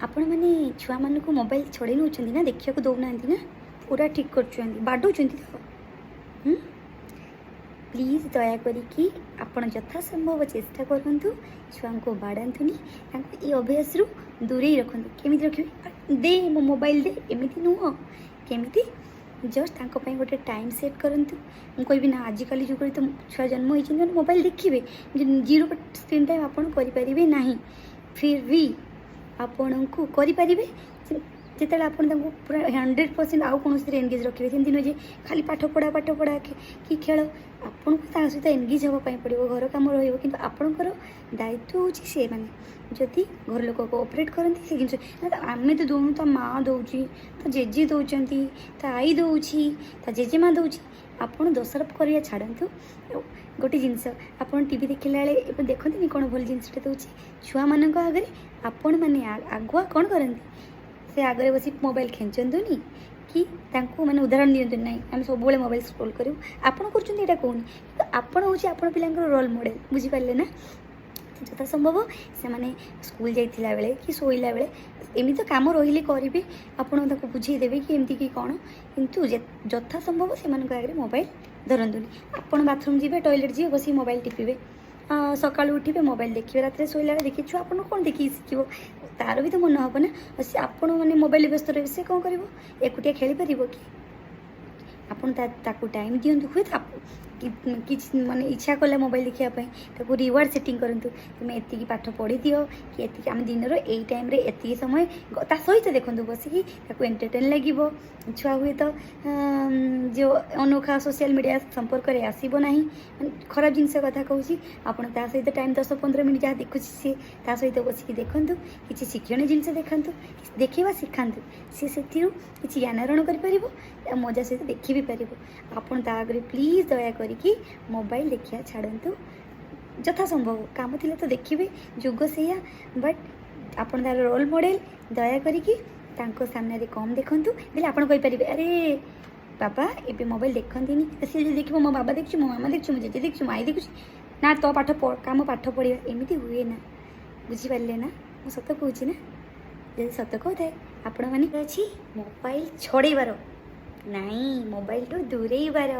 आपण मैंने छुआ मान को मोबाइल छड़े नौ ना देखा दौना ना पूरा ठीक कर बाडौं तो प्लीज दया करी आपण यथा संभव चेष्टा करूँ छुआ को बाड़ातुनि ये अभ्यास रु दूरे रखु केमी रखिए दे मो मोबाइल दे एमती नुह केमी जस्ट तांको गोटे टाइम सेट करंतु मुझे ना आजिकल जुग तो छुआ जन्म होती मोबाइल देखिए जीरो स्क्रीन टाइम आपड़ करें ना फिर भी आपण को करें जिते आप पूरा 100% आउ कौन एनगेज रखिए सेमती नुहे खाली पाठ पढ़ा कि खेल आपन को सहित एनगेज हाँपाई पड़ो घर कम रही आपणकर दायित्व हूँ से मैंने जदि घर लोक कोअपरेट करती से जिन आम तो दौन तो माँ दौर तो जेजे दौरान तो आई दौर तो जेजेमा दौर आपड़ दोषारोप कर छाड़ू गोटे जिनस आप टी देखला बेले देखते कौन भल जिनसटा दूँ छुआ मान आगे आपण मैंने आगुआ कौन करती से आगे बस मोबाइल खेचंतुनि कि मैंने उदाहरण दिंतु ना आम सब मोबाइल स्क्रोल करूँ आपड़ कर कहूनी आपड़ हूँ आप पिला रोल मॉडल बुझीपारे ना यथा संभव से मैंने स्कूल जाइला बेले कि शोला बेले एमती तो कम रही करी आपड़ बुझेदेवे कि एमती कि कौन किंतु यथा संभव से आगे मोबाइल धरतुनि आप बाथरूम जी टॉयलेट जी बस मोबाइल टिपे सका उठे मोबाइल देखिए रात शोला देखिए छुआ आप कौन देखिए शिखो तार भी तो मन हम ना आपण मैंने मोबाइल व्यस्त रही से कौन कर एकुटिया खेली पार कि आपको टाइम दिंतु हुए कि माने इच्छा कला मोबाइल देखापी रिवार्ड सेटिंग करूँ तुम्हें एति पाठ पढ़ी दियो कि एति आम दिन यही टाइम एति समय सहित देखो बसिकी एंटरटेन लगे छुआ हुए तो जो अनोखा सोशल मीडिया संपर्क में आसब ना खराब जिनस कथा कहूँ आपड़ ता सहित टाइम 10-15 मिनट जहाँ देखुची सी सहित बसिकी देखूँ किसी शिक्षण जिनस देखा देखा शिखातु सी से किसी ज्ञानहरण कर मजा सहित देखी भी पार आपड़ ता आगे प्लीज दया करी मोबाइल देखिया छाड़ू यथा संभव काम थिले तो देखिए जुग से बट आप रोल मॉडल दया करी सामने कम देखूँ बोले आप अरे बाबा ये मोबाइल देखती सी देख मो बाबा देखु मो मामा देखु मो जेजे देखु माई देखु ना तो कम पाठ पढ़ा एमती हुए ना बुझीपारे ना मु सत कहूँ ना जब सत कहता है आपण मैंने अच्छी मोबाइल छड़ेबार नाई मोबाइल तो दूरेबार